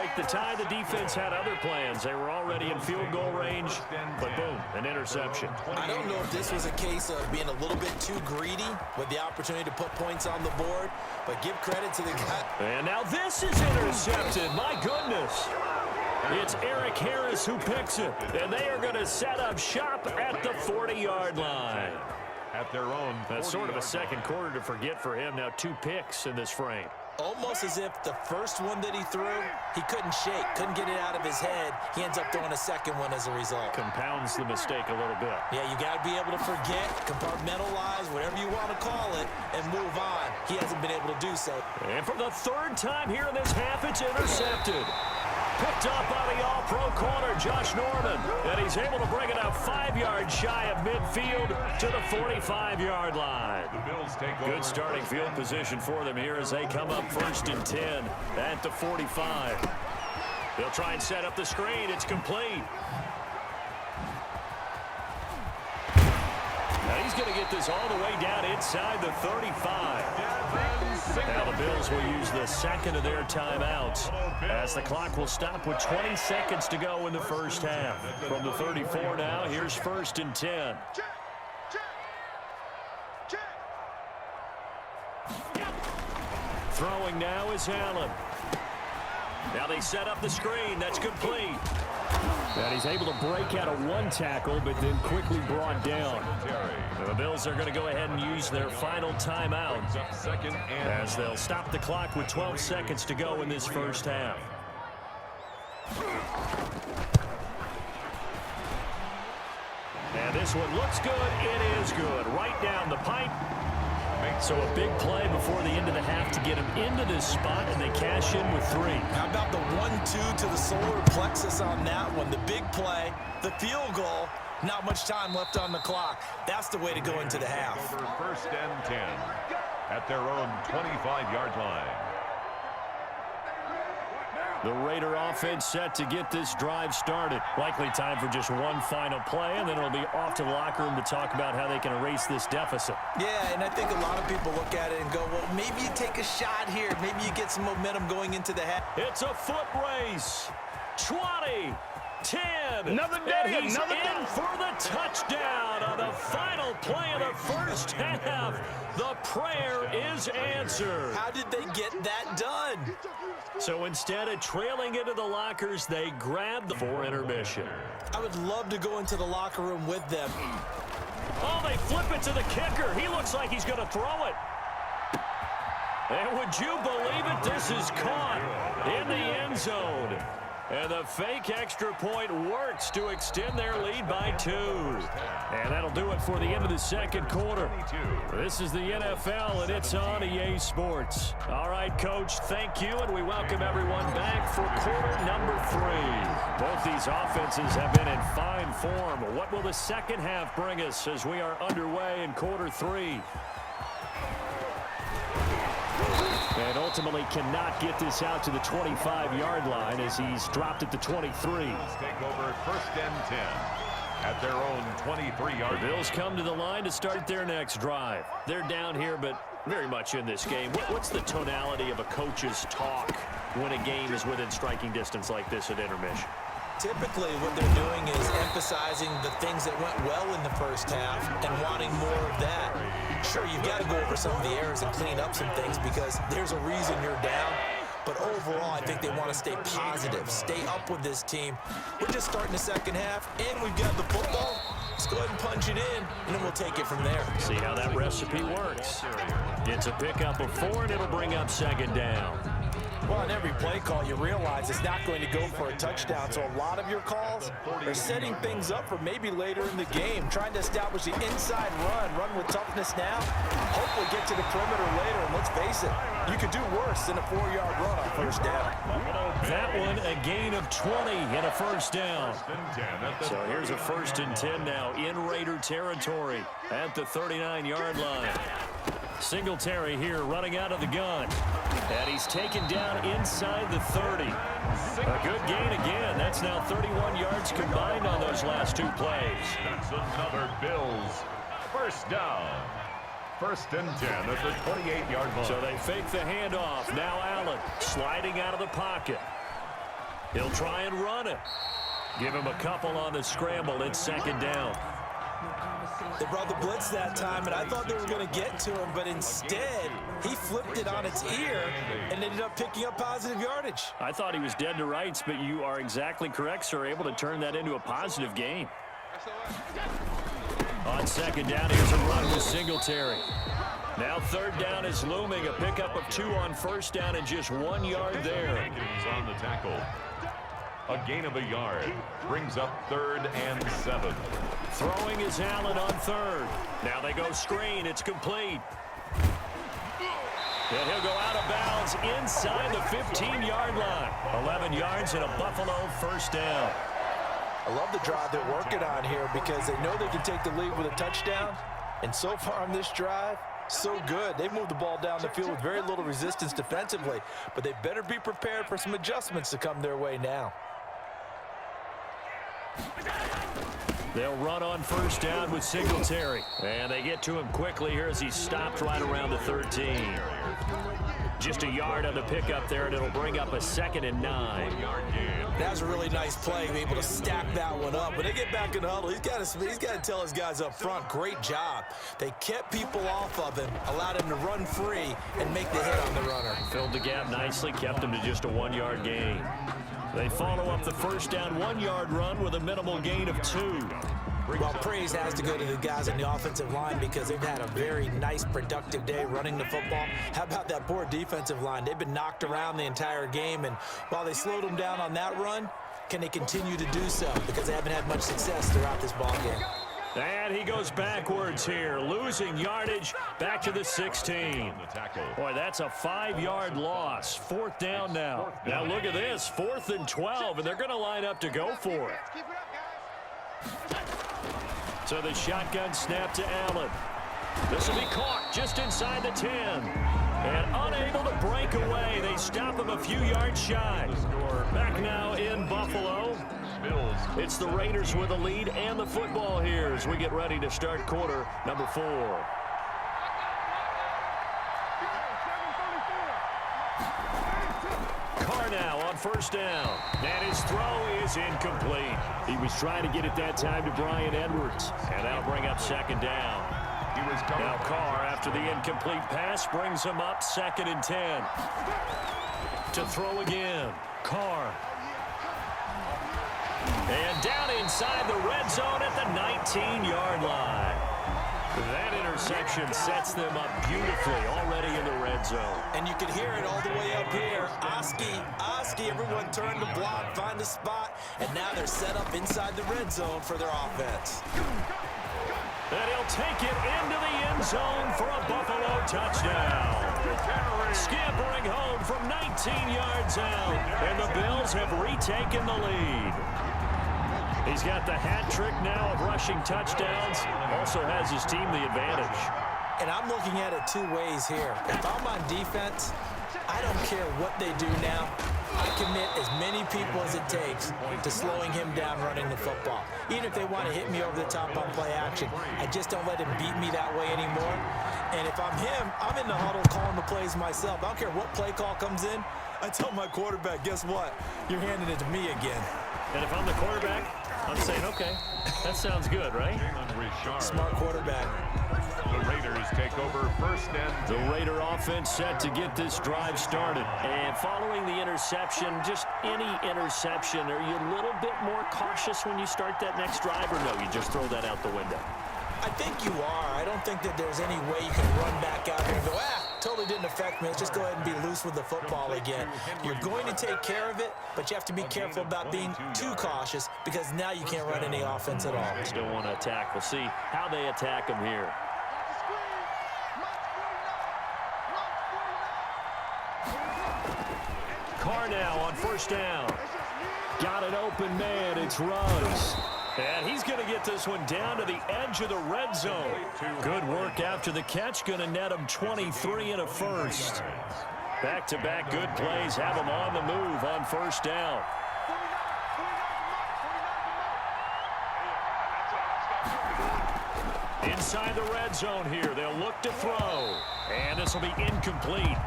break the tie. The defense had other plans. They were already in field goal range, but boom, an interception. I don't know if this was a case of being a little bit too greedy with the opportunity to put points on the board, but give credit to the guy. And now this is intercepted. My goodness. It's Eric Harris who picks it, and they are going to set up shop at the 40-yard line. At their own. That's sort of a second quarter to forget for him. Now 2 picks in this frame. Almost as if the first one that he threw, he couldn't shake, couldn't get it out of his head. He ends up throwing a second one as a result. Compounds the mistake a little bit. Yeah, you got to be able to forget, compartmentalize, whatever you want to call it, and move on. He hasn't been able to do so. And for the 3rd time here in this half, it's intercepted. Picked up by the all-pro corner, Josh Norman. And he's able to bring it up 5 yards shy of midfield to the 45-yard line. Good starting field position for them here as they come up 1st and 10 at the 45. They'll try and set up the screen. It's complete. Now he's going to get this all the way down inside the 35. Now the Bills will use the second of their timeouts as the clock will stop with 20 seconds to go in the first half. From the 34 now, here's 1st and 10. Throwing now is Allen. Now they set up the screen. That's complete. And he's able to break out of 1 tackle, but then quickly brought down. The Bills are going to go ahead and use their final timeout as they'll stop the clock with 12 seconds to go in this first half. And this one looks good. It is good. Right down the pipe. So a big play before the end of the half to get him into this spot, and they cash in with 3. How about the 1-2 to the solar plexus on that one? The big play, the field goal, not much time left on the clock. That's the way to go into the half. 1st and 10 at their own 25-yard line. The Raider offense set to get this drive started. Likely time for just one final play, and then it'll be off to the locker room to talk about how they can erase this deficit. Yeah, and I think a lot of people look at it and go, well, maybe you take a shot here. Maybe you get some momentum going into the half. It's a foot race. 20, 10. Another day, and he's another in day. for the touchdown on the final play of the first half. The prayer is answered. How did they get that done? So instead of trailing into the lockers, they grabbed the 4 intermission. I would love to go into the locker room with them. Oh, they flip it to the kicker. He looks like he's going to throw it. And would you believe it? This is caught in the end zone. And the fake extra point works to extend their lead by 2. And that'll do it for the end of the second quarter. This is the NFL, and it's on EA Sports. All right, Coach, thank you, and we welcome everyone back for quarter number 3. Both these offenses have been in fine form. What will the second half bring us as we are underway in quarter 3? And ultimately cannot get this out to the 25-yard line as he's dropped at the 23. Take over 1st and 10 at their own 23-yard. The Bills come to the line to start their next drive. They're down here, but very much in this game. What's the tonality of a coach's talk when a game is within striking distance like this at intermission? Typically, what they're doing is emphasizing the things that went well in the first half and wanting more of that. Sure, you've got to go over some of the errors and clean up some things because there's a reason you're down. But overall, I think they want to stay positive, stay up with this team. We're just starting the second half, and we've got the football. Let's go ahead and punch it in, and then we'll take it from there. See how that recipe works. It's a pickup of 4, and it'll bring up 2nd down. Well, on every play call, you realize it's not going to go for a touchdown. So a lot of your calls are setting things up for maybe later in the game, trying to establish the inside run with toughness now, hopefully get to the perimeter later. And let's face it, you could do worse than a 4-yard run on 1st down. That one, a gain of 20 and a 1st down. So here's a 1st and 10 now in Raider territory at the 39-yard line. Singletary here running out of the gun. And he's taken down inside the 30. A good gain again. That's now 31 yards combined on those last 2 plays. That's another Bills 1st down. 1st and 10 at the 28-yard line. So they fake the handoff. Now Allen sliding out of the pocket. He'll try and run it. Give him a couple on the scramble. It's second down. They brought the blitz that time, and I thought they were going to get to him, but instead, he flipped it on its ear and ended up picking up positive yardage. I thought he was dead to rights, but you are exactly correct, sir. Able to turn that into a positive gain. On second down, here's a run with Singletary. Now third down is looming. A pickup of 2 on first down and just 1 yard there. Jenkins on the tackle. A gain of a yard. Brings up 3rd and 7. Throwing is Allen on third. Now they go screen. It's complete. And he'll go out of bounds inside the 15-yard line. 11 yards and a Buffalo first down. I love the drive they're working on here because they know they can take the lead with a touchdown. And so far on this drive, so good. They moved the ball down the field with very little resistance defensively, but they better be prepared for some adjustments to come their way now. They'll run on first down with Singletary. And they get to him quickly here as he's stopped right around the 13. Just a yard on the pickup there, and it'll bring up a 2nd and 9. That was a really nice play, able to stack that one up. When they get back in the huddle, he's got to tell his guys up front, great job. They kept people off of him, allowed him to run free and make the hit on the runner. Filled the gap nicely, kept him to just a 1-yard gain. They follow up the first down 1-yard run with a minimal gain of 2. Well, praise has to go to the guys on the offensive line because they've had a very nice, productive day running the football. How about that poor defensive line? They've been knocked around the entire game, and while they slowed them down on that run, can they continue to do so? Because they haven't had much success throughout this ball game. And he goes backwards here, losing yardage back to the 16. Boy, that's a 5-yard loss. 4th down now. Now look at this, 4th and 12, and they're going to line up to go for it. So the shotgun snap to Allen. This will be caught just inside the 10. And unable to break away. They stop him a few yards shy. Back now in Buffalo. It's the Raiders with the lead and the football here as we get ready to start quarter number 4. Carr now on first down. And his throw is incomplete. He was trying to get it that time to Bryan Edwards. And that'll bring up 2nd down. Now Carr, after the incomplete pass, brings him up 2nd and 10. To throw again. Carr. And down inside the red zone at the 19-yard line. That interception sets them up beautifully already in the red zone. And you can hear it all the way up here. Oski, everyone turn the block, find a spot, and now they're set up inside the red zone for their offense. And he'll take it into the end zone for a Buffalo touchdown. Scampering home from 19 yards out, and the Bills have retaken the lead. He's got the hat trick now of rushing touchdowns. Also has his team the advantage. And I'm looking at it 2 ways here. If I'm on defense, I don't care what they do now. I commit as many people as it takes to slowing him down running the football. Even if they want to hit me over the top on play action, I just don't let him beat me that way anymore. And if I'm him, I'm in the huddle calling the plays myself. I don't care what play call comes in. I tell my quarterback, guess what? You're handing it to me again. And if I'm the quarterback, I'm saying, okay, that sounds good, right? Smart quarterback. The Raiders take over first and 10. The Raider offense set to get this drive started. And following the interception, just any interception, are you a little bit more cautious when you start that next drive, or no, you just throw that out the window? I think you are. I don't think that there's any way you can run back out here and go, totally didn't affect me. Let's just go ahead and be loose with the football again. You're going to take care of it, but you have to be careful about being too cautious because now you can't run any offense at all. Still want to attack. We'll see how they attack him here. Carr now on first down. Got an open man. It's Ruggs. And he's going to get this one down to the edge of the red zone. Good work after the catch. Going to net him 23 and a first. Back-to-back good plays have him on the move on first down. Inside the red zone here. They'll look to throw. And this will be incomplete.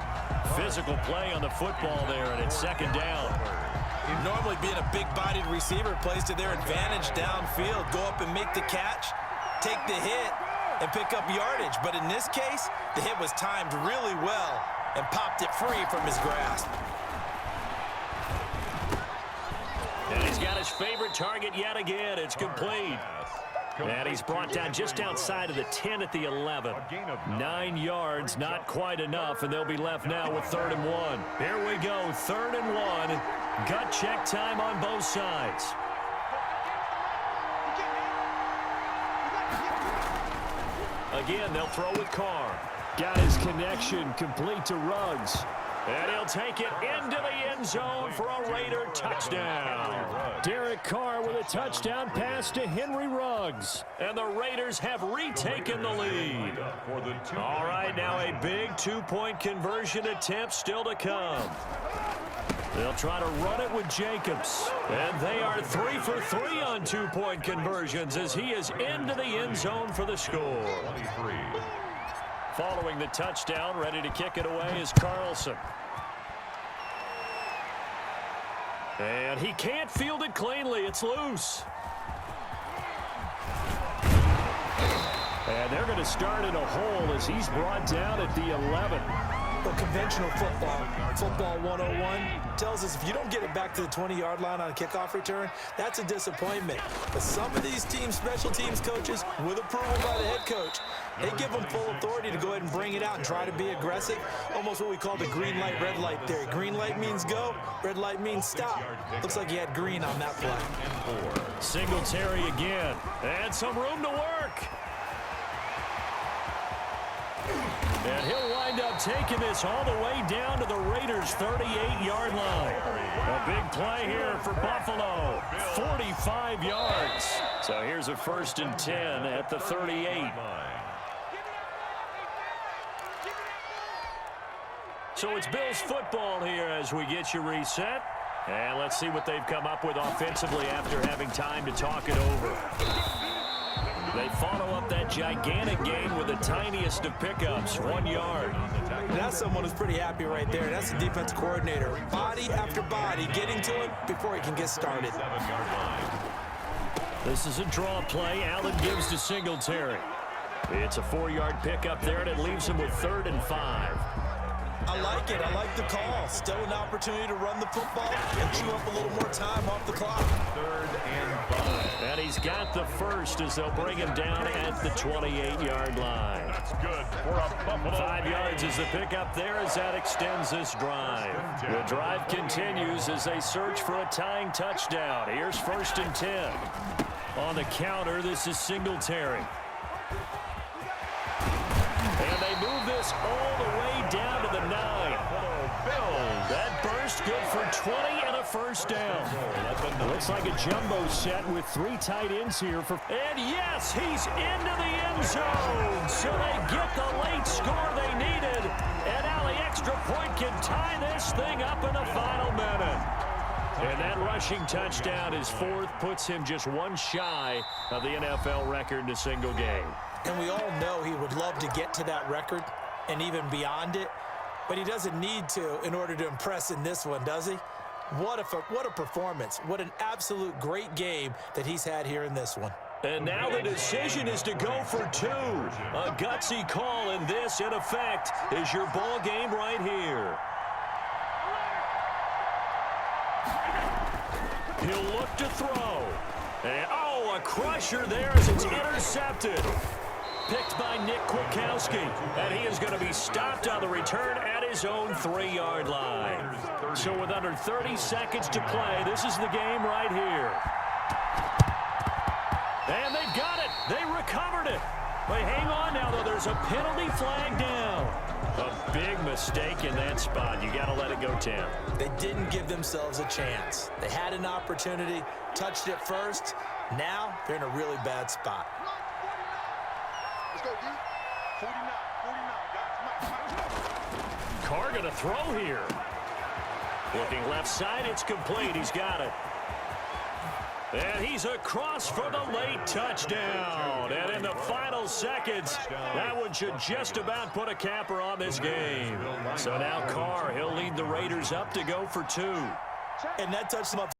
Physical play on the football there, and it's 2nd down. Normally Normally being a big-bodied receiver plays to their advantage downfield. Go up and make the catch, take the hit, and pick up yardage. But in this case, the hit was timed really well and popped it free from his grasp. And he's got his favorite target yet again. It's complete. And he's brought down just outside of the 10 at the 11. 9 yards, not quite enough, and they'll be left now with 3rd and 1. Here we go, 3rd and 1. Gut check time on both sides. Again, they'll throw with Carr. Got his connection complete to Ruggs. And he'll take it into the end zone for a Raider touchdown. Derek Carr with a touchdown pass to Henry Ruggs. And the Raiders have retaken the lead. All right, now a big two-point conversion attempt still to come. They'll try to run it with Jacobs. And they are 3 for 3 on two-point conversions as he is into the end zone for the score. Following the touchdown, ready to kick it away is Carlson. And he can't field it cleanly. It's loose. And they're going to start in a hole as he's brought down at the 11. Well, conventional football 101, tells us if you don't get it back to the 20-yard line on a kickoff return, that's a disappointment. But some of these teams, special teams coaches, with approval by the head coach, they give them full authority to go ahead and bring it out and try to be aggressive, almost what we call the green light, red light theory. Green light means go, red light means stop. Looks like he had green on that play. Singletary again, and some room to work. And he'll wind up taking this all the way down to the Raiders' 38-yard line. A big play here for Buffalo, 45 yards. So here's a 1st and 10 at the 38. So it's Bills football here as we get you reset. And let's see what they've come up with offensively after having time to talk it over. They follow up that gigantic gain with the tiniest of pickups, 1 yard. That's someone who's pretty happy right there. That's the defense coordinator. Body after body, getting to it before he can get started. This is a draw play. Allen gives to Singletary. It's a 4-yard pickup there, and it leaves him with 3rd and 5. I like it. I like the call. Still an opportunity to run the football and chew up a little more time off the clock. 3rd and 5. And he's got the first as they'll bring him down at the 28-yard line. That's good for a Buffalo. 5 yards is the pickup there as that extends this drive. The drive continues as they search for a tying touchdown. Here's 1st and 10. On the counter, this is Singletary. And they move this all the way down to the 9. That burst good for 20 and a 1st down. Looks like a jumbo set with 3 tight ends here. And yes, he's into the end zone. So they get the late score they needed. And now the extra point can tie this thing up in the final minute. And that rushing touchdown, his 4th, puts him just 1 shy of the NFL record in a single game. And we all know he would love to get to that record and even beyond it. But he doesn't need to in order to impress in this one, does he? What a performance. What an absolute great game that he's had here in this one. And now the decision is to go for 2. A gutsy call, and this, in effect, is your ball game right here. He'll look to throw. And, oh, a crusher there as it's intercepted. Picked by Nick Kwiatkowski, and he is going to be stopped on the return at his own 3-yard line. So with under 30 seconds to play, this is the game right here. And they've got it. They recovered it. But hang on now, though. There's a penalty flag down. A big mistake in that spot. You got to let it go, Tim. They didn't give themselves a chance. They had an opportunity, touched it first. Now they're in a really bad spot. Carr going to throw here. Looking left side, it's complete. He's got it. And he's across for the late touchdown. And in the final seconds, that one should just about put a capper on this game. So now Carr, he'll lead the Raiders up to go for 2. And that touched him up.